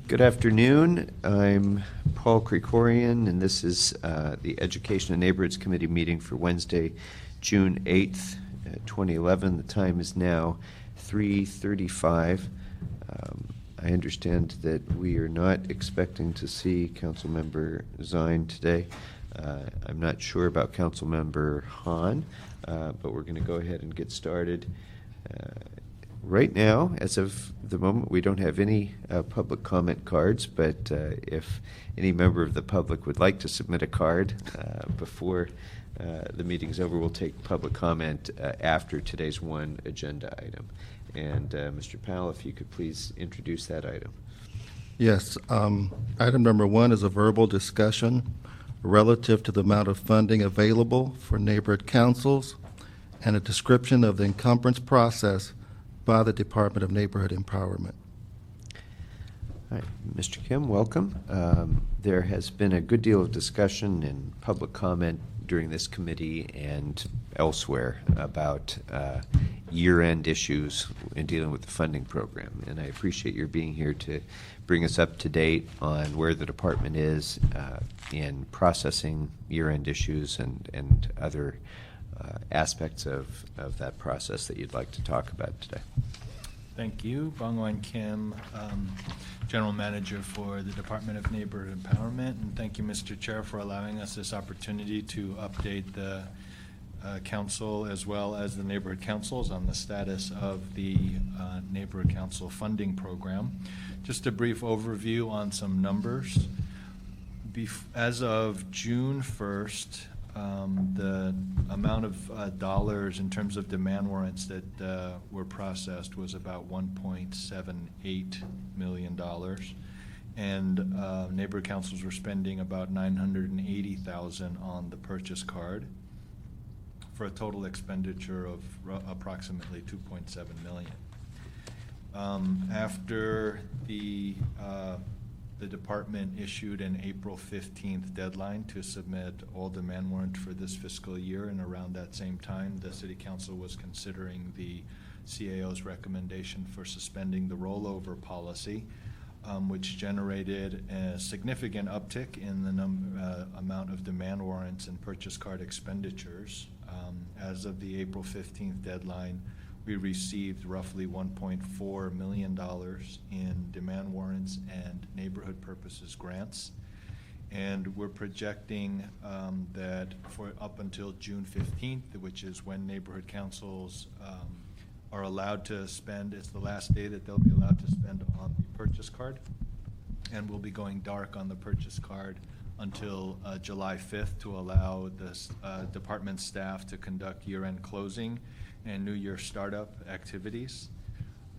Good afternoon. I'm Paul Krikorian, and this is the Education and Neighborhoods Committee meeting for Wednesday, June 8th, 2011. The time is now 3:35. I understand that we are not expecting to see Councilmember Zine today. I'm not sure about Councilmember Hahn, but we're going to go ahead and get started. Right now, as of the moment, we don't have any public comment cards, but if any member of the public would like to submit a card before the meeting's over, we'll take public comment after today's one agenda item. And Mr. Powell, if you could please introduce that item. Yes. Item number 1 is a verbal discussion relative to the amount of funding available for neighborhood councils and a description of the encumbrance process by the Department of Neighborhood Empowerment. All right, Mr. Kim, welcome. There has been a good deal of discussion and public comment during this committee and elsewhere about year-end issues in dealing with the funding program, and I appreciate your being here to bring us up to date on where the department is in processing year-end issues and other aspects of that process that you'd like to talk about today. Thank you. Bongwan Kim, General Manager for the Department of Neighborhood Empowerment, and thank you, Mr. Chair, for allowing us this opportunity to update the Council as well as the neighborhood councils on the status of the Neighborhood Council funding program. Just a brief overview on some numbers. As of June 1st, the amount of dollars in terms of demand warrants that were processed was about $1.78 million, and neighborhood councils were spending about $980,000 on the purchase card for a total expenditure of approximately $2.7 million. After the department issued an April 15th deadline to submit all demand warrants for this fiscal year, and around that same time, the City Council was considering the CAO's recommendation for suspending the rollover policy, which generated a significant uptick in the amount of demand warrants and purchase card expenditures. As of the April 15th deadline, we received roughly $1.4 million in demand warrants and neighborhood purposes grants. And we're projecting that for up until June 15th, which is when neighborhood councils are allowed to spend, it's the last day that they'll be allowed to spend on the purchase card. And we'll be going dark on the purchase card until July 5th to allow the department staff to conduct year-end closing and New Year startup activities.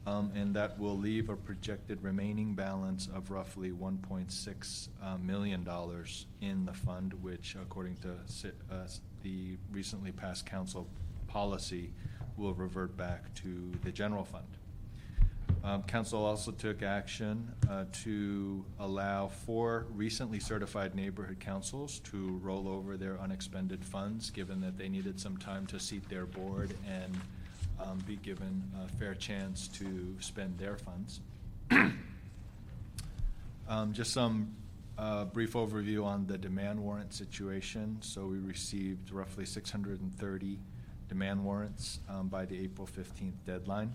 And that will leave a projected remaining balance of roughly $1.6 million in the fund, which, according to the recently passed council policy, will revert back to the general fund. Council also took action to allow 4 recently certified neighborhood councils to roll over their unexpended funds, given that they needed some time to seat their board and be given a fair chance to spend their funds. Just some brief overview on the demand warrant situation. So we received roughly 630 demand warrants by the April 15th deadline.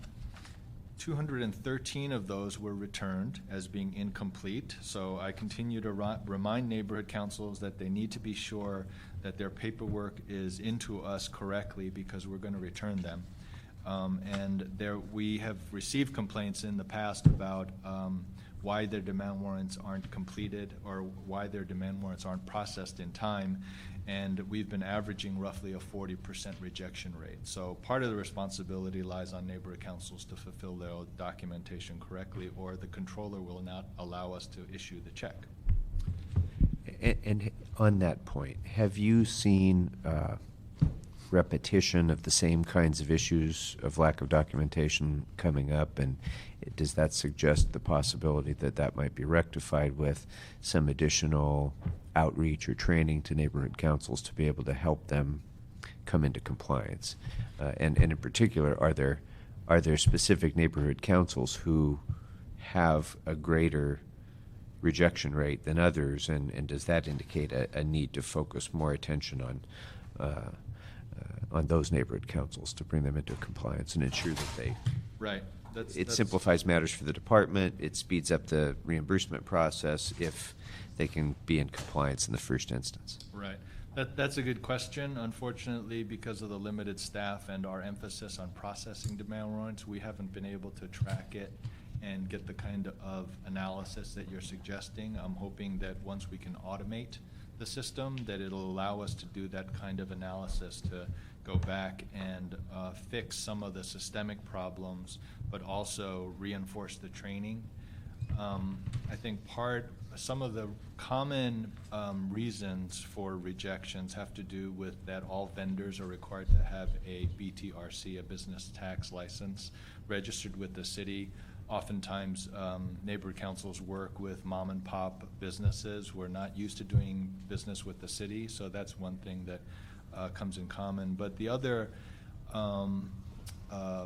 213 of those were returned as being incomplete. So I continue to remind neighborhood councils that they need to be sure that their paperwork is into us correctly, because we're going to return them. We have received complaints in the past about why their demand warrants aren't completed or why their demand warrants aren't processed in time. And we've been averaging roughly a 40% rejection rate. So part of the responsibility lies on neighborhood councils to fulfill their documentation correctly, or the controller will not allow us to issue the check. And on that point, have you seen repetition of the same kinds of issues of lack of documentation coming up, and does that suggest the possibility that that might be rectified with some additional outreach or training to neighborhood councils to be able to help them come into compliance? And in particular, are there specific neighborhood councils who have a greater rejection rate than others, and does that indicate a need to focus more attention on those neighborhood councils to bring them into compliance and ensure that they... Right. It simplifies matters for the department. It speeds up the reimbursement process if they can be in compliance in the first instance. Right. That's a good question. Unfortunately, because of the limited staff and our emphasis on processing demand warrants, we haven't been able to track it and get the kind of analysis that you're suggesting. I'm hoping that once we can automate the system, that it'll allow us to do that kind of analysis, to go back and fix some of the systemic problems, but also reinforce the training. I think some of the common reasons for rejections have to do with that all vendors are required to have a BTRC, a business tax license, registered with the city. Oftentimes, neighborhood councils work with mom and pop businesses who are not used to doing business with the city, so that's one thing that comes in common. But the other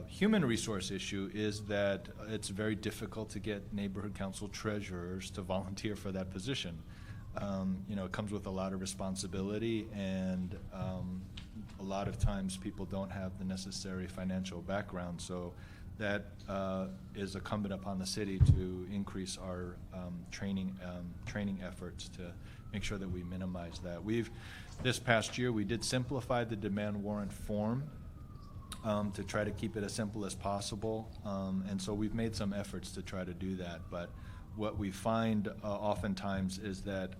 human resource issue is that it's very difficult to get neighborhood council treasurers to volunteer for that position. It comes with a lot of responsibility, and a lot of times people don't have the necessary financial background, so that is incumbent upon the city to increase our training efforts to make sure that we minimize that. This past year, we did simplify the demand warrant form to try to keep it as simple as possible, and so we've made some efforts to try to do that. But what we find oftentimes is that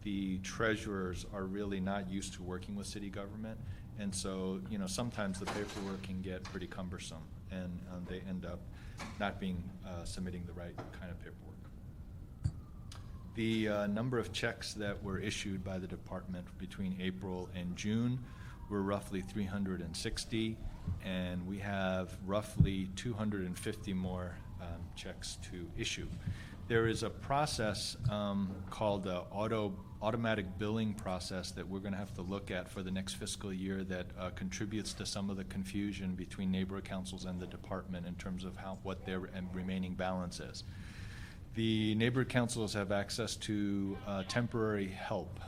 the treasurers are really not used to working with city government, and so sometimes the paperwork can get pretty cumbersome, and they end up not submitting the right kind of paperwork. The number of checks that were issued by the department between April and June were roughly 360, and we have roughly 250 more checks to issue. There is a process called the automatic billing process that we're going to have to look at for the next fiscal year that contributes to some of the confusion between neighborhood councils and the department in terms of what their remaining balance is. The neighborhood councils have access to temporary help,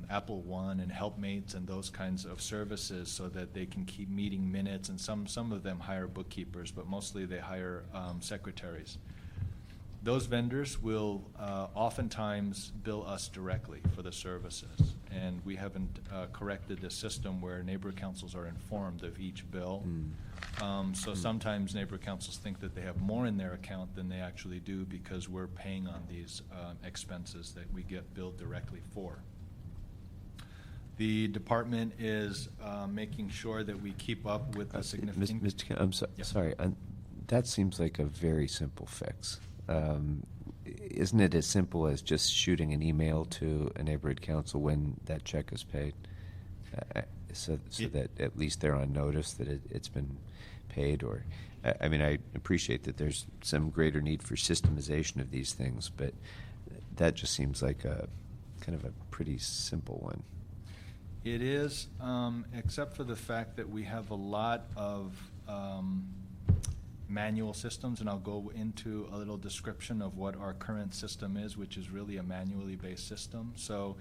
Apple One and Helpmates and those kinds of services, so that they can keep meeting minutes, and some of them hire bookkeepers, but mostly they hire secretaries. Those vendors will oftentimes bill us directly for the services, and we haven't corrected the system where neighborhood councils are informed of each bill. So sometimes neighborhood councils think that they have more in their account than they actually do, because we're paying on these expenses that we get billed directly for. The department is making sure that we keep up with the significant... Mr. Kim, I'm sorry. That seems like a very simple fix. Isn't it as simple as just shooting an email to a neighborhood council when that check is paid, so that at least they're on notice that it's been paid? Or, I mean, I appreciate that there's some greater need for systemization of these things, but that just seems like a kind of a pretty simple one. It is, except for the fact that we have a lot of manual systems, and I'll go into a little description of what our current system is, which is really a manually based system. So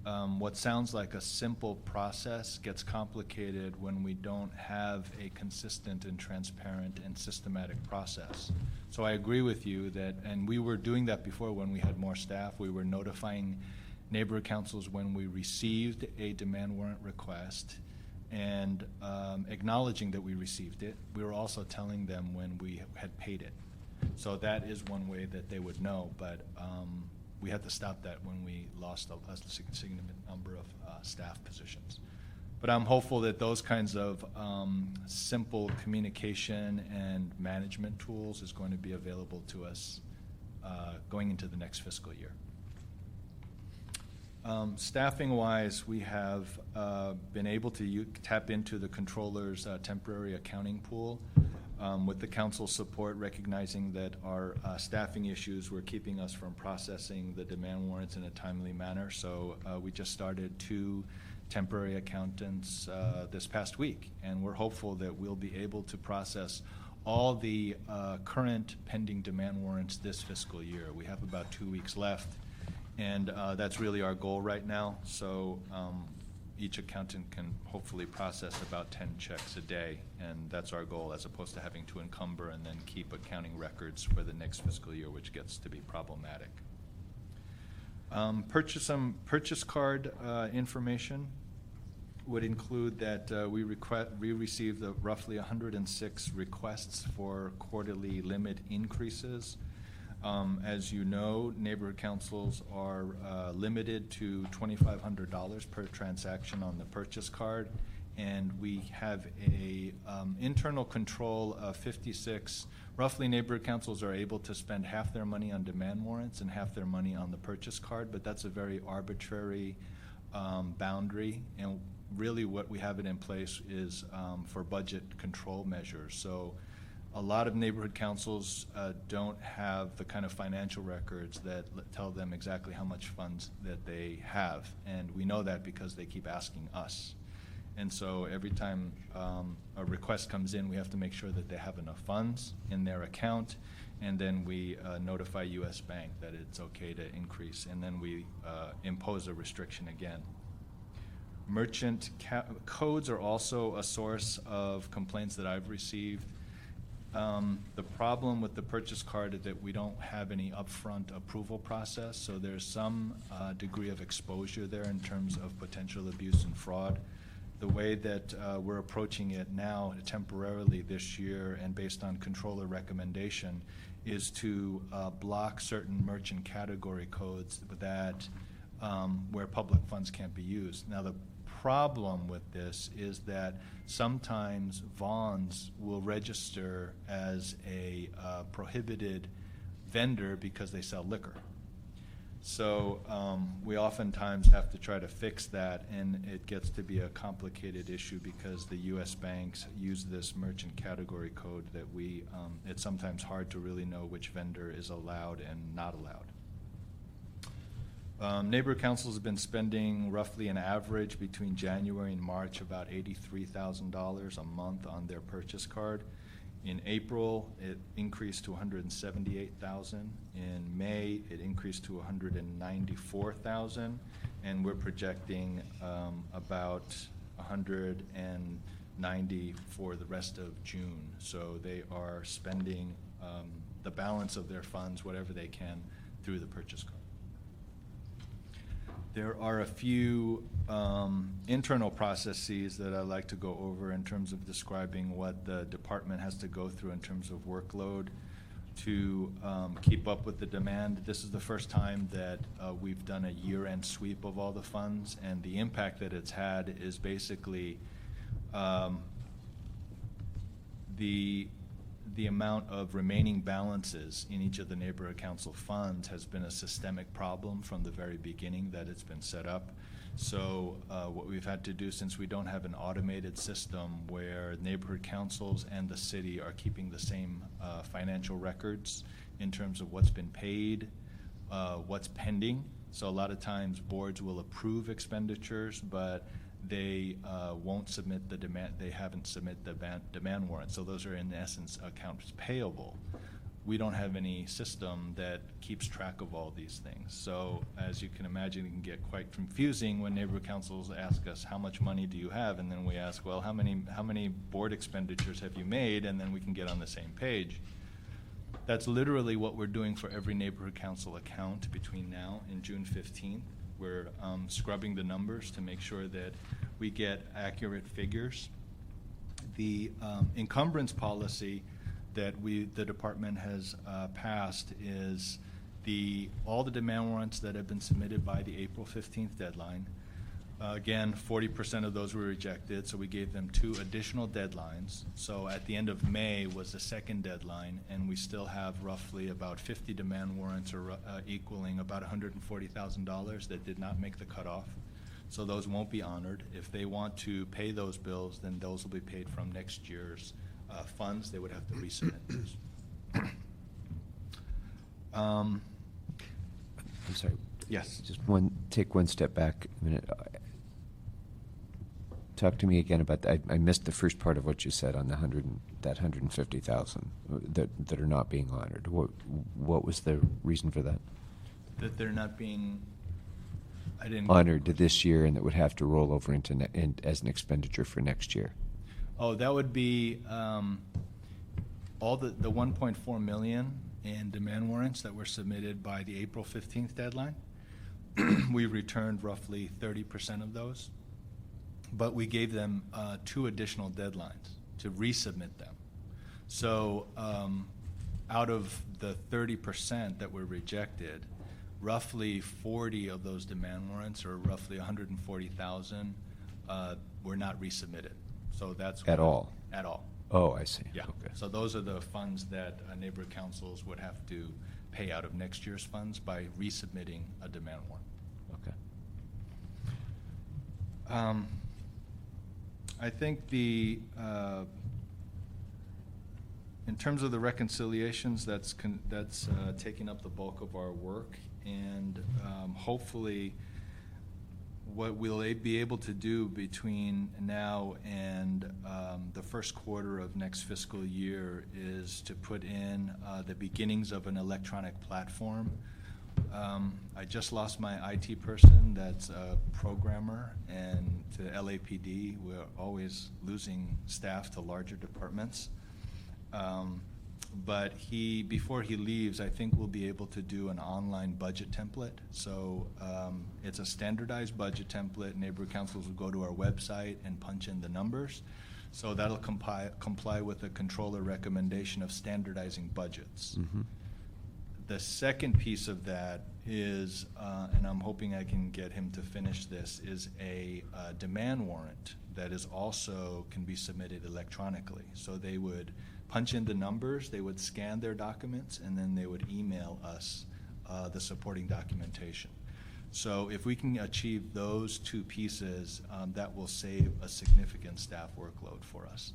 what sounds like a simple process gets complicated when we don't have a consistent and transparent and systematic process. So I agree with you that, and we were doing that before when we had more staff. We were notifying neighborhood councils when we received a demand warrant request and acknowledging that we received it. We were also telling them when we had paid it. So that is one way that they would know, but we had to stop that when we lost a significant number of staff positions. But I'm hopeful that those kinds of simple communication and management tools is going to be available to us going into the next fiscal year. Staffing-wise, we have been able to tap into the controller's temporary accounting pool with the council's support, recognizing that our staffing issues were keeping us from processing the demand warrants in a timely manner. So we just started 2 temporary accountants this past week, and we're hopeful that we'll be able to process all the current pending demand warrants this fiscal year. We have about 2 weeks left, and that's really our goal right now. So each accountant can hopefully process about 10 checks a day, and that's our goal, as opposed to having to encumber and then keep accounting records for the next fiscal year, which gets to be problematic. Purchase card information would include that we received roughly 106 requests for quarterly limit increases. As you know, neighborhood councils are limited to $2,500 per transaction on the purchase card, and we have a internal control of 56. Roughly, neighborhood councils are able to spend half their money on demand warrants and half their money on the purchase card, but that's a very arbitrary boundary, and really what we have it in place is for budget control measures. So a lot of neighborhood councils don't have the kind of financial records that tell them exactly how much funds that they have, and we know that because they keep asking us. And so every time a request comes in, we have to make sure that they have enough funds in their account, and then we notify U.S. Bank that it's okay to increase, and then we impose a restriction again. Merchant codes are also a source of complaints that I've received. The problem with the purchase card is that we don't have any upfront approval process, so there's some degree of exposure there in terms of potential abuse and fraud. The way that we're approaching it now temporarily this year and based on controller recommendation is to block certain merchant category codes that where public funds can't be used. Now, the problem with this is that sometimes Vons will register as a prohibited vendor because they sell liquor. So we oftentimes have to try to fix that, and it gets to be a complicated issue because the U.S. banks use this merchant category code that it's sometimes hard to really know which vendor is allowed and not allowed. Neighborhood councils have been spending roughly an average between January and March about $83,000 a month on their purchase card. In April, it increased to $178,000. In May, it increased to $194,000, and we're projecting about $190,000 for the rest of June. So they are spending the balance of their funds, whatever they can, through the purchase card. There are a few internal processes that I'd like to go over in terms of describing what the department has to go through in terms of workload to keep up with the demand. This is the first time that we've done a year-end sweep of all the funds, and the impact that it's had is basically the amount of remaining balances in each of the neighborhood council funds has been a systemic problem from the very beginning that it's been set up. So what we've had to do, since we don't have an automated system where neighborhood councils and the city are keeping the same financial records in terms of what's been paid, what's pending. So a lot of times boards will approve expenditures, but they won't submit the demand. They haven't submitted the demand warrant. So those are in essence accounts payable. We don't have any system that keeps track of all these things. So as you can imagine, it can get quite confusing when neighborhood councils ask us, how much money do you have? And then we ask, well, how many board expenditures have you made? And then we can get on the same page. That's literally what we're doing for every neighborhood council account between now and June 15th. We're scrubbing the numbers to make sure that we get accurate figures. The encumbrance policy that the department has passed is all the demand warrants that have been submitted by the April 15th deadline. Again, 40% of those were rejected, so we gave them 2 additional deadlines. So at the end of May was the second deadline, and we still have roughly about 50 demand warrants equaling about $140,000 that did not make the cutoff. So those won't be honored. If they want to pay those bills, then those will be paid from next year's funds. They would have to resubmit those. I'm sorry. Yes. Just take one step back a minute. Talk to me again about that. I missed the first part of what you said on the 100. that 150,000 that are not being honored. What was the reason for that? That they're not being, I didn't. Honored this year, and that would have to roll over into as an expenditure for next year. Oh, that would be all the 1.4 million in demand warrants that were submitted by the April 15th deadline. We returned roughly 30% of those, but we gave them 2 additional deadlines to resubmit them. So out of the 30% that were rejected, roughly 40 of those demand warrants, or roughly 140,000, were not resubmitted. So that's At all? At all. Oh, I see. Yeah. Okay. So those are the funds that neighborhood councils would have to pay out of next year's funds by resubmitting a demand warrant. Okay. I think in terms of the reconciliations, that's taking up the bulk of our work, and hopefully what we'll be able to do between now and the first quarter of next fiscal year is to put in the beginnings of an electronic platform. I just lost my IT person that's a programmer, and to LAPD, we're always losing staff to larger departments. But before he leaves, I think we'll be able to do an online budget template. So it's a standardized budget template. Neighborhood councils will go to our website and punch in the numbers. So that'll comply with the controller recommendation of standardizing budgets. Mm-hmm. The second piece of that is, and I'm hoping I can get him to finish this, is a demand warrant that is also can be submitted electronically. So they would punch in the numbers, they would scan their documents, and then they would email us the supporting documentation. So if we can achieve those 2 pieces, that will save a significant staff workload for us.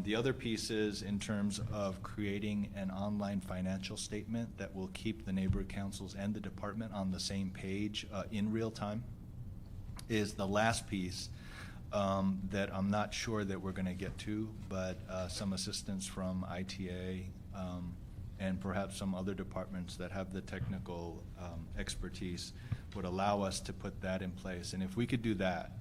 The other piece is in terms of creating an online financial statement that will keep the neighborhood councils and the department on the same page in real time is the last piece that I'm not sure that we're going to get to, but some assistance from ITA and perhaps some other departments that have the technical expertise would allow us to put that in place. And if we could do that,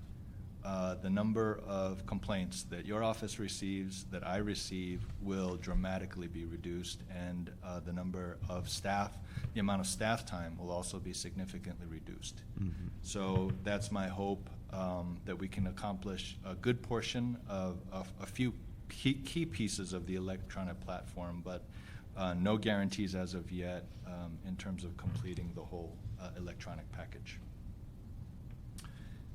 the number of complaints that your office receives, that I receive, will dramatically be reduced, and the number of staff, the amount of staff time will also be significantly reduced. Mm-hmm. So that's my hope, that we can accomplish a good portion of a few key pieces of the electronic platform, but no guarantees as of yet in terms of completing the whole electronic package.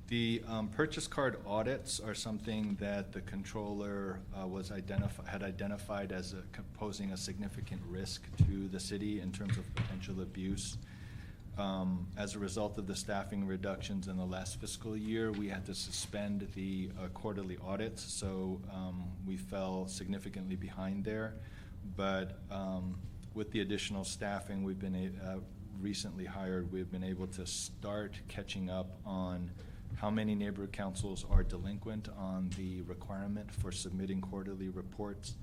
The purchase card audits are something that the controller had identified as posing a significant risk to the city in terms of potential abuse. As a result of the staffing reductions in the last fiscal year, we had to suspend the quarterly audits, so we fell significantly behind there. But with the additional staffing we've been recently hired, we've been able to start catching up on how many neighborhood councils are delinquent on the requirement for submitting quarterly reports.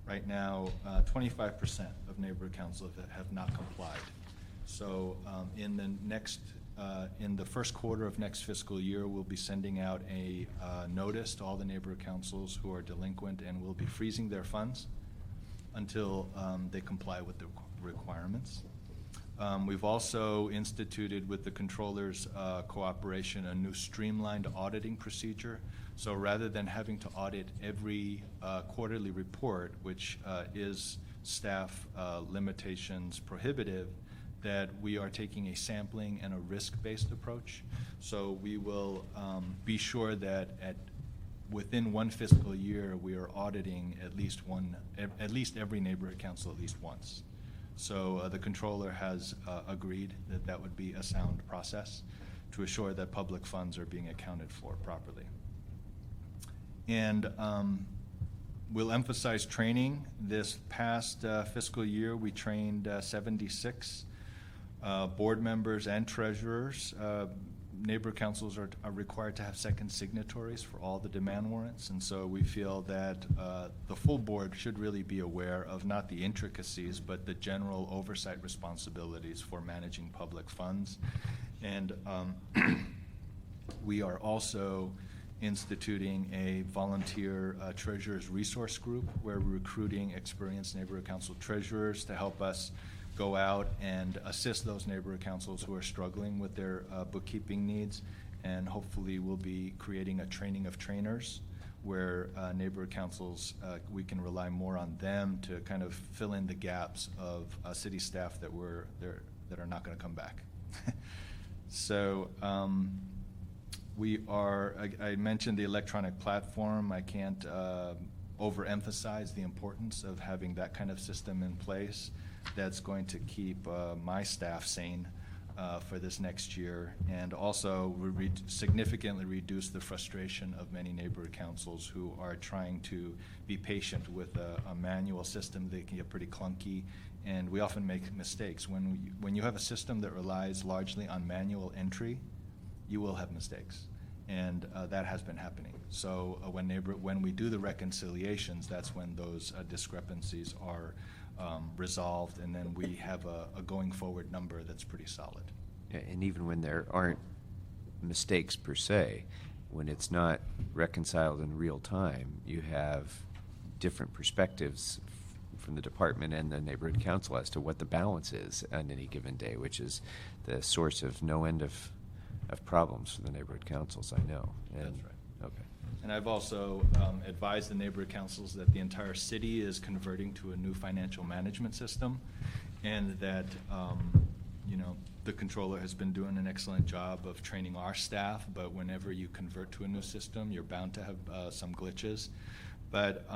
Right now, 25% of neighborhood councils have not complied. So in the first quarter of next fiscal year, we'll be sending out a notice to all the neighborhood councils who are delinquent, and we'll be freezing their funds until they comply with the requirements. We've also instituted, with the controller's cooperation, a new streamlined auditing procedure. So rather than having to audit every quarterly report, which is staff limitations prohibitive, that we are taking a sampling and a risk-based approach. So we will be sure that within one fiscal year, we are auditing at least every neighborhood council at least once. So the controller has agreed that that would be a sound process to assure that public funds are being accounted for properly. And we'll emphasize training. This past fiscal year, we trained 76 board members and treasurers. neighborhood councils are required to have second signatories for all the demand warrants, and so we feel that the full board should really be aware of not the intricacies, but the general oversight responsibilities for managing public funds. And we are also instituting a volunteer treasurers resource group where we're recruiting experienced neighborhood council treasurers to help us go out and assist those neighborhood councils who are struggling with their bookkeeping needs. And hopefully we'll be creating a training of trainers where neighborhood councils, we can rely more on them to kind of fill in the gaps of city staff that are not going to come back. So I mentioned the electronic platform. I can't overemphasize the importance of having that kind of system in place that's going to keep my staff sane for this next year, and also significantly reduce the frustration of many neighborhood councils who are trying to be patient with a manual system. They can get pretty clunky, and we often make mistakes. When you have a system that relies largely on manual entry, you will have mistakes, and that has been happening. So when we do the reconciliations, that's when those discrepancies are resolved, and then we have a going forward number that's pretty solid. Yeah, and even when there aren't mistakes per se, when it's not reconciled in real time, you have different perspectives from the department and the neighborhood council as to what the balance is on any given day, which is the source of no end of problems for the neighborhood councils, I know. And, that's right. Okay. And I've also advised the neighborhood councils that the entire city is converting to a new financial management system, and that the controller has been doing an excellent job of training our staff, but whenever you convert to a new system, you're bound to have some glitches. But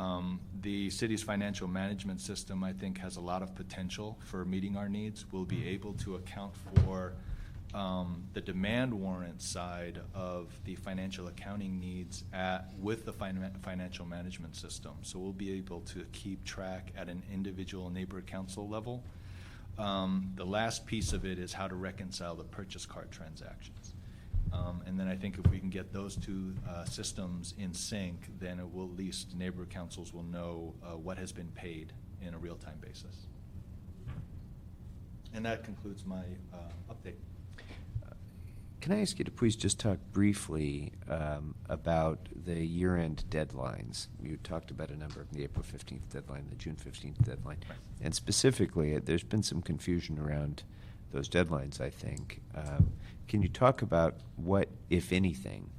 the city's financial management system, I think, has a lot of potential for meeting our needs. We'll be able to account for the demand warrant side of the financial accounting needs with the financial management system. So we'll be able to keep track at an individual neighborhood council level. The last piece of it is how to reconcile the purchase card transactions. And then I think if we can get those two systems in sync, then it will, at least neighborhood councils will know what has been paid in a real-time basis. And that concludes my update. Can I ask you to please just talk briefly about the year-end deadlines? You talked about a number of the April 15th deadline, the June 15th deadline. Right. And specifically, there's been some confusion around those deadlines, I think. Can you talk about what, if anything,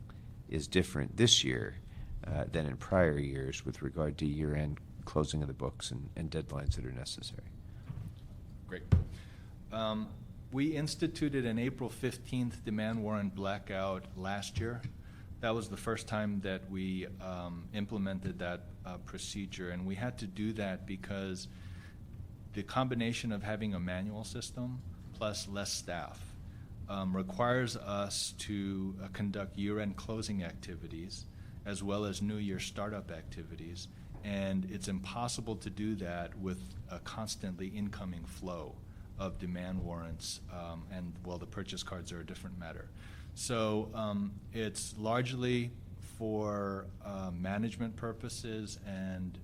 is different this year than in prior years with regard to year-end closing of the books and deadlines that are necessary? Great. We instituted an April 15th demand warrant blackout last year. That was the first time that we implemented that procedure, and we had to do that because the combination of having a manual system plus less staff requires us to conduct year-end closing activities as well as New Year startup activities, and it's impossible to do that with a constantly incoming flow of demand warrants, and well, the purchase cards are a different matter. So it's largely for management purposes, and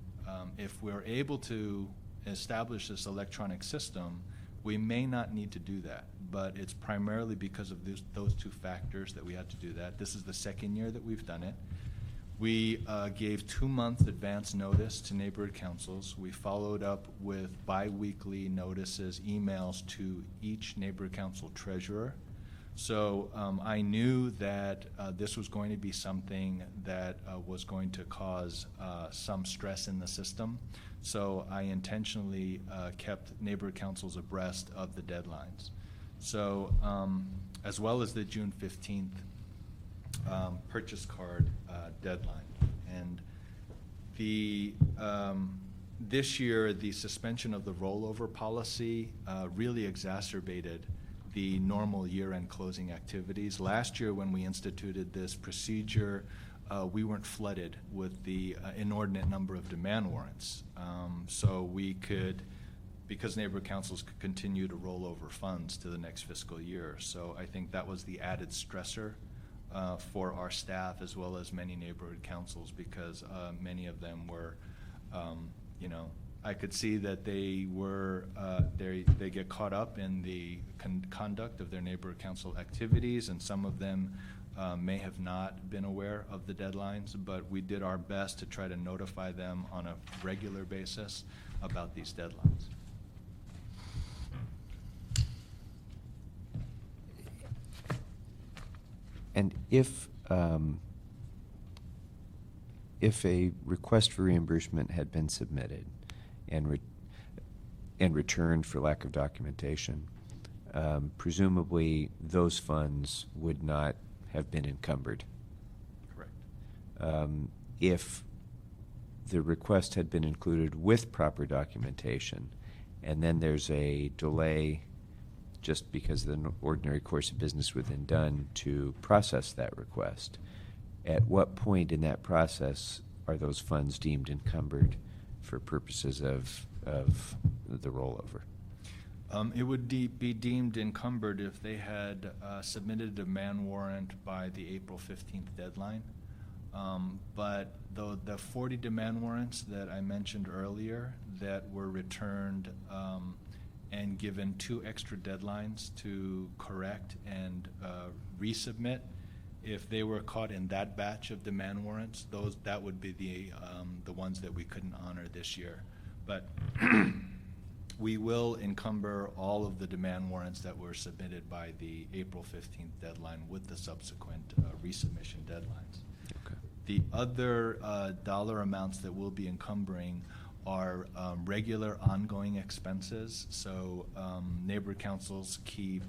if we're able to establish this electronic system, we may not need to do that, but it's primarily because of those two factors that we had to do that. This is the second year that we've done it. We gave 2 months advance notice to neighborhood councils. We followed up with bi-weekly notices, emails to each neighborhood council treasurer. So I knew that this was going to be something that was going to cause some stress in the system. So I intentionally kept neighborhood councils abreast of the deadlines. So as well as the June 15th purchase card deadline. And this year, the suspension of the rollover policy really exacerbated the normal year-end closing activities. Last year, when we instituted this procedure, we weren't flooded with the inordinate number of demand warrants. So we could because neighborhood councils could continue to roll over funds to the next fiscal year. So I think that was the added stressor for our staff as well as many neighborhood councils, because many of them were, I could see that they were, they get caught up in the conduct of their neighborhood council activities, and some of them may have not been aware of the deadlines, but we did our best to try to notify them on a regular basis about these deadlines. And if a request for reimbursement had been submitted and returned for lack of documentation, presumably those funds would not have been encumbered. Correct. If the request had been included with proper documentation, and then there's a delay just because of the ordinary course of business within done to process that request, at what point in that process are those funds deemed encumbered for purposes of the rollover? It would be deemed encumbered if they had submitted a demand warrant by the April 15th deadline. But the 40 demand warrants that I mentioned earlier that were returned and given 2 extra deadlines to correct and resubmit, if they were caught in that batch of demand warrants, that would be the ones that we couldn't honor this year. But we will encumber all of the demand warrants that were submitted by the April 15th deadline with the subsequent resubmission deadlines. Okay. The other dollar amounts that we'll be encumbering are regular ongoing expenses. So neighborhood councils keep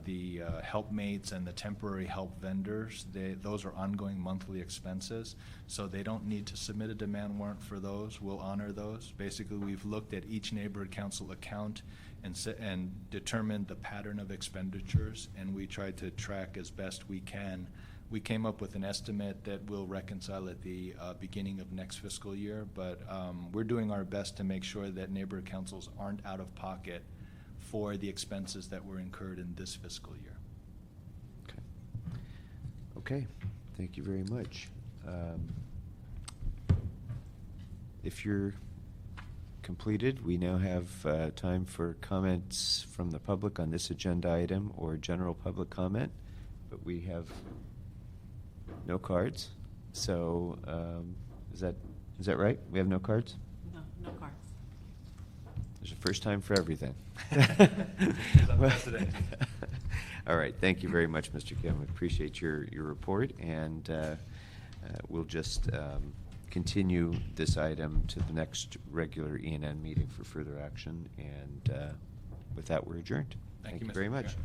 the helpmates and the temporary help vendors. Those are ongoing monthly expenses, so they don't need to submit a demand warrant for those. We'll honor those. Basically, we've looked at each neighborhood council account and determined the pattern of expenditures, and we tried to track as best we can. We came up with an estimate that we'll reconcile at the beginning of next fiscal year, but we're doing our best to make sure that neighborhood councils aren't out of pocket for the expenses that were incurred in this fiscal year. Okay, thank you very much. If you're completed, we now have time for comments from the public on this agenda item or general public comment, but we have no cards. So is that right? We have no cards? No cards. There's a first time for everything. Unprecedented. All right, thank you very much, Mr. Kim. We appreciate your report, and we'll just continue this item to the next regular E&N meeting for further action. And with that, we're adjourned. Thank you, you Mr. very much. Chair.